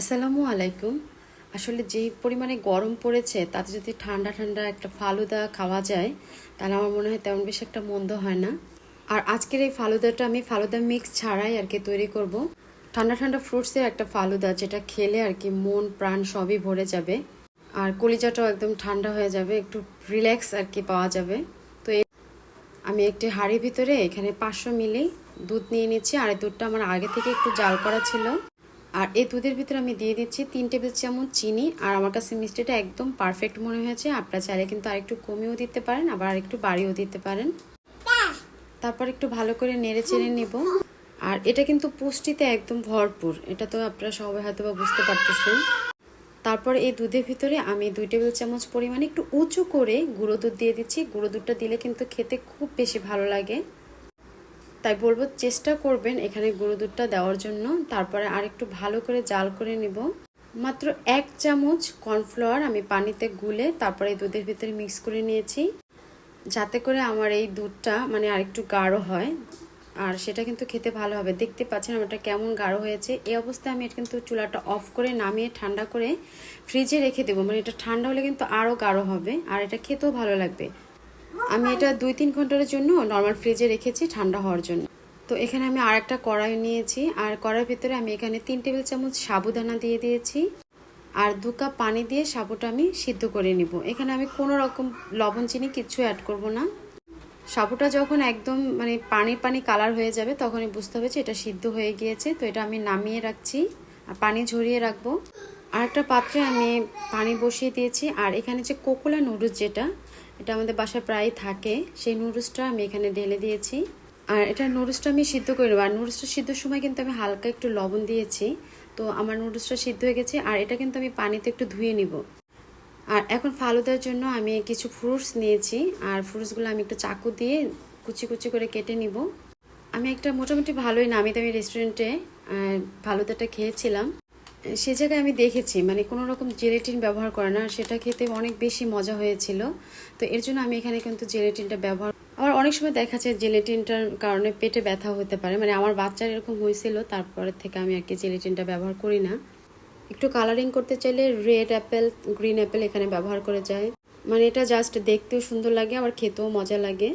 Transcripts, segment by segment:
আসসালামু আলাইকুম। আসলে যেই পরিমাণে গরম পড়েছে তাতে যদি ঠান্ডা ঠান্ডা একটা ফালুদা খাওয়া যায় তাহলে আমার মনে হয় তেমন বেশি একটা মন্দ হয় না। আর আজকের এই ফালুদাটা আমি ফালুদা মিক্স ছাড়াই আর কি তৈরি করব। ঠান্ডা ঠান্ডা ফ্রুটসের একটা ফালুদা যেটা খেলে আর কি মন প্রাণ সবই ভরে যাবে, আর কলিজাটাও একদম ঠান্ডা হয়ে যাবে, একটু রিল্যাক্স আর কি পাওয়া যাবে। তো আমি একটি হাঁড়ির ভিতরে এখানে 500 মিলি দুধ নিয়ে নিচ্ছি, আর এই দুধটা আমার আগে থেকে একটু জাল করা ছিল। আর এই দুধের ভিতরে আমি দিয়ে দিচ্ছি 3 টেবিল চামচ চিনি। আর আমার কাছে মিষ্টিটা একদম পারফেক্ট মনে হয়েছে। আপনারা চাইলে কিন্তু আরেকটু কমিয়েও দিতে পারেন, আবার আরেকটু বাড়িয়েও দিতে পারেন। তারপর একটু ভালো করে নেড়ে চেড়ে নেব। আর এটা কিন্তু পুষ্টিতে একদম ভরপুর, এটা তো আপনারা সবাই হয়তো বা বুঝতে পারতেছেন। তারপর এই দুধের ভিতরে আমি 2 টেবিল চামচ পরিমাণে একটু উঁচু করে গুঁড়ো দুধ দিয়ে দিচ্ছি। গুঁড়ো দুধটা দিলে কিন্তু খেতে খুব বেশি ভালো লাগে, তাই বলবো চেষ্টা করবেন এখানে গুঁড়ো দুধটা দেওয়ার জন্য। তারপরে আরেকটু ভালো করে জাল করে নেব। মাত্র 1 চামচ কর্নফ্লাওয়ার আমি পানিতে গুলে তারপরে এই দুধের ভিতরে মিক্স করে নিয়েছি, যাতে করে আমার এই দুধটা মানে আরেকটু গাঢ় হয়, আর সেটা কিন্তু খেতে ভালো হবে। দেখতে পাচ্ছেন আমারটা কেমন গাঢ় হয়েছে। এই অবস্থায় আমি এটা কিন্তু চুলাটা অফ করে নামিয়ে ঠান্ডা করে ফ্রিজে রেখে দেবো। মানে এটা ঠান্ডা হলে কিন্তু আরও গাঢ় হবে, আর এটা খেতেও ভালো লাগবে। আমি এটা 2-3 ঘন্টার জন্য নর্মাল ফ্রিজে রেখেছি ঠান্ডা হওয়ার জন্য। তো এখানে আমি আর একটা কড়াই নিয়েছি, আর কড়াইয়ের ভিতরে আমি এখানে 3 টেবিল চামচ সাবুদানা দিয়ে দিয়েছি, আর 2 কাপ পানি দিয়ে সাবুটা আমি সিদ্ধ করে নিব। এখানে আমি কোনো রকম লবণ চিনি কিচ্ছু অ্যাড করব না। সাবুটা যখন একদম মানে পানি পানি কালার হয়ে যাবে তখনই বুঝতে হবে যে এটা সিদ্ধ হয়ে গিয়েছে। তো এটা আমি নামিয়ে রাখছি আর পানি ঝরিয়ে রাখবো। আর একটা পাত্রে আমি পানি বসিয়ে দিয়েছি, আর এখানে যে কোকোলা নুডলস যেটা, এটা আমাদের বাসায় প্রায় থাকে, সেই নুডলসটা আমি এখানে ঢেলে দিয়েছি। আর এটা নুডলসটা আমি সিদ্ধ করে নেবো। আর নুডলসটা সিদ্ধর সময় কিন্তু আমি হালকা একটু লবণ দিয়েছি। তো আমার নুডলসটা সিদ্ধ হয়ে গেছে, আর এটা কিন্তু আমি পানিতে একটু ধুয়ে নিব। আর এখন ফালুদার জন্য আমি কিছু ফ্রুটস নিয়েছি, আর ফ্রুটসগুলো আমি একটু চাকু দিয়ে কুচি কুচি করে কেটে নিব। আমি একটা মোটামুটি ভালোই নামি দামি রেস্টুরেন্টে ফালুদাটা খেয়েছিলাম। সে জায়গায় আমি দেখেছি মানে কোনো রকম জেলেটিন ব্যবহার করে না, আর সেটা খেতে অনেক বেশি মজা হয়েছিল। তো এর জন্য আমি এখানে কিন্তু জেলেটিনটা ব্যবহার, আবার অনেক সময় দেখা যায় জেলেটিনটার কারণে পেটে ব্যথা হতে পারে, মানে আমার বাচ্চার এরকম হয়েছিল। তারপরে থেকে আমি আর কি জেলেটিনটা ব্যবহার করি না। একটু কালারিং করতে চাইলে রেড অ্যাপেল, গ্রিন অ্যাপেল এখানে ব্যবহার করে যায়। মানে এটা জাস্ট দেখতেও সুন্দর লাগে, আবার খেতেও মজা লাগে।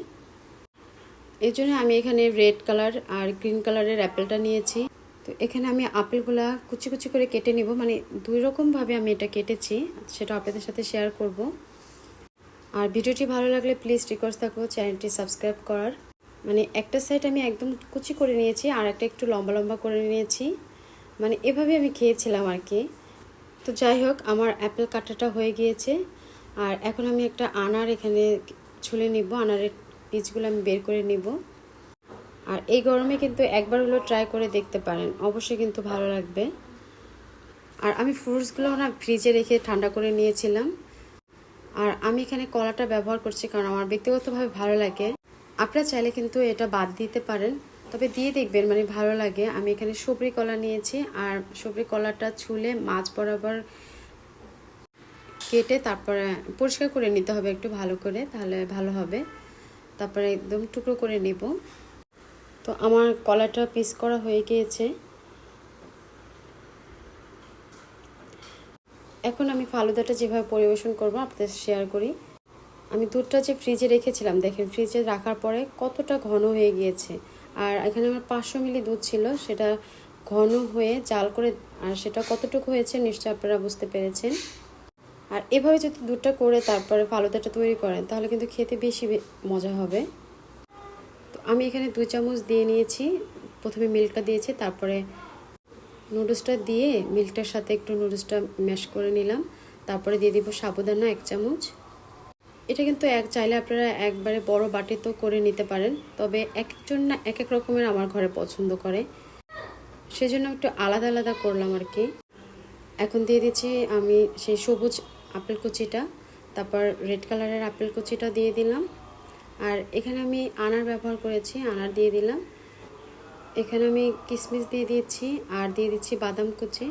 এই জন্য আমি এখানে রেড কালার আর গ্রিন কালারের অ্যাপেলটা নিয়েছি। তো এখানে আমি আপেলগুলা কুচি কুচি করে কেটে নিব, মানে 2 রকমভাবে আমি এটা কেটেছি, সেটা আপনাদের সাথে শেয়ার করব। আর ভিডিওটি ভালো লাগলে প্লিজ রিকোয়েস্ট থাকবো চ্যানেলটি সাবস্ক্রাইব করার। মানে একটা সাইড আমি একদম কুচি করে নিয়েছি, আর একটা একটু লম্বা লম্বা করে নিয়েছি, মানে এভাবে আমি খেয়েছিলাম আর কি। তো যাই হোক, আমার অ্যাপেল কাটাটা হয়ে গিয়েছে। আর এখন আমি একটা আনার এখানে ছুলে নিব, আনারের পিসগুলো আমি বের করে নিব। আর এই গরমে কিন্তু একবার হলো ট্রাই করে দেখতে পারেন, অবশ্যই কিন্তু ভালো লাগবে। আর আমি ফ্রুটসগুলো না ফ্রিজে রেখে ঠান্ডা করে নিয়েছিলাম। আর আমি এখানে কলাটা ব্যবহার করছি কারণ আমার ব্যক্তিগতভাবে ভালো লাগে। আপনারা চাইলে কিন্তু এটা বাদ দিতে পারেন, তবে দিয়ে দেখবেন মানে ভালো লাগে। আমি এখানে সবরি কলা নিয়েছি, আর সবরি কলাটা ছুলে মাছ বরাবর কেটে তারপরে পরিষ্কার করে নিতে হবে একটু ভালো করে, তাহলে ভালো হবে। তারপরে একদম টুকরো করে নেব। তো আমার কলাটা পিস করা হয়ে গিয়েছে। এখন আমি ফালুদাটা যেভাবে পরিবেশন করব আপনাদের শেয়ার করি। আমি দুধটা যে ফ্রিজে রেখেছিলাম, দেখেন ফ্রিজে রাখার পরে কতটা ঘন হয়ে গিয়েছে। আর এখানে আমার 500 মিলি দুধ ছিল, সেটা ঘন হয়ে জাল করে, আর সেটা কতটুকু হয়েছে নিশ্চয়ই আপনারা বুঝতে পেরেছেন। আর এভাবে যদি দুধটা করে তারপরে ফালুদাটা তৈরি করেন তাহলে কিন্তু খেতে বেশি মজা হবে। তো আমি এখানে 2 চামচ দিয়ে নিয়েছি। প্রথমে মিল্কটা দিয়েছি, তারপরে নুডলসটা দিয়ে মিল্কটার সাথে একটু নুডলসটা ম্যাশ করে নিলাম। তারপরে দিয়ে দিব সাবুদানা 1 চামচ। এটা কিন্তু চাইলে আপনারা একবারে বড় বাটিতেও করে নিতে পারেন, তবে একজন না এক এক রকমের আমার ঘরে পছন্দ করে, সেজন্য একটু আলাদা আলাদা করলাম আর কি। এখন দিয়ে দিচ্ছি আমি সেই সবুজ আপেল কুচিটা, তারপর রেড কালারের আপেল কুচিটা দিয়ে দিলাম। আর এখানে আমি আনার ব্যবহার করেছি, আনার দিয়ে দিলাম। এখানে আমি কিশমিশ দিয়ে দিচ্ছি, আর দিয়ে দিচ্ছি বাদাম কুচি।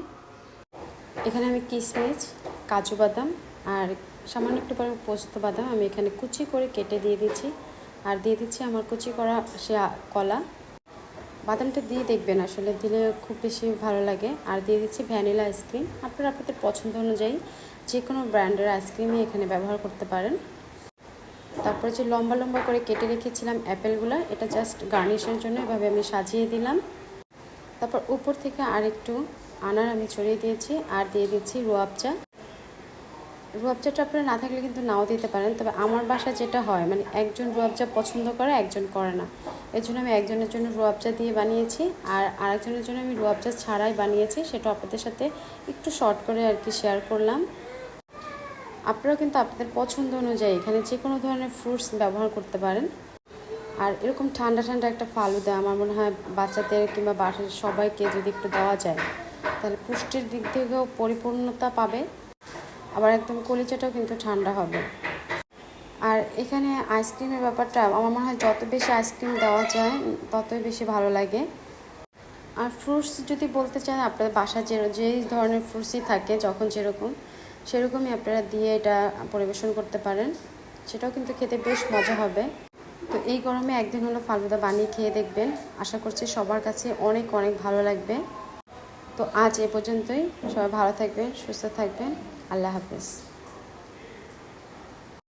এখানে আমি কিশমিশ, কাজু বাদাম আর সামান্য একটু পরে পোস্ত বাদাম আমি এখানে কুচি করে কেটে দিয়ে দিচ্ছি। আর দিয়ে দিচ্ছি আমার কুচি করা সে কলা। বাদামটা দিয়ে দেখবেন, আসলে দিলে খুব বেশি ভালো লাগে। আর দিয়ে দিচ্ছি ভ্যানিলা আইসক্রিম। আপনারা আপনাদের পছন্দ অনুযায়ী যে কোনো ব্র্যান্ডের আইসক্রিমই এখানে ব্যবহার করতে পারেন। তারপরে যে লম্বা লম্বা করে কেটে রেখেছিলাম অ্যাপেলগুলো, এটা জাস্ট গার্নিশের জন্য এভাবে আমি সাজিয়ে দিলাম। তারপর উপর থেকে আরেকটু আনার আমি ছড়িয়ে দিয়েছি, আর দিয়ে দিচ্ছি রুয়াবজা। রুয়াবজাটা আপনারা না থাকলে কিন্তু নাও দিতে পারেন, তবে আমার বাসায় যেটা হয় মানে একজন রুয়াবজা পছন্দ করে, একজন করে না। এর জন্য আমি একজনের জন্য রুয়াবজা দিয়ে বানিয়েছি, আর আরেকজনের জন্য আমি রুয়াবজা ছাড়াই বানিয়েছি। সেটা আপনাদের সাথে একটু শর্ট করে আর কি শেয়ার করলাম। আপনারাও কিন্তু আপনাদের পছন্দ অনুযায়ী এখানে যে কোনো ধরনের ফ্রুটস ব্যবহার করতে পারেন। আর এরকম ঠান্ডা ঠান্ডা একটা ফালুদা আমার মনে হয় বাচ্চাদের কিংবা বাসার সবাইকে যদি একটু দেওয়া যায়, তাহলে পুষ্টির দিক থেকেও পরিপূর্ণতা পাবে, আবার একদম কলিজাটাও কিন্তু ঠান্ডা হবে। আর এখানে আইসক্রিমের ব্যাপারটা আমার মনে হয় যত বেশি আইসক্রিম দেওয়া যায় ততই বেশি ভালো লাগে। আর ফ্রুটস যদি বলতে চান, আপনাদের বাসায় যেই ধরনের ফ্রুটসই থাকে যখন যেরকম সেরকমই আপনারা দিয়ে এটা পরিবেশন করতে পারেন, সেটাও কিন্তু খেতে বেশ মজা হবে। তো এই গরমে একদিন হলো ফালুদা বানিয়ে খেয়ে দেখবেন, আশা করছি সবার কাছে অনেক অনেক ভালো লাগবে। তো আজ এ পর্যন্তই, সবাই ভালো থাকবেন, সুস্থ থাকবেন, আল্লাহ হাফেজ।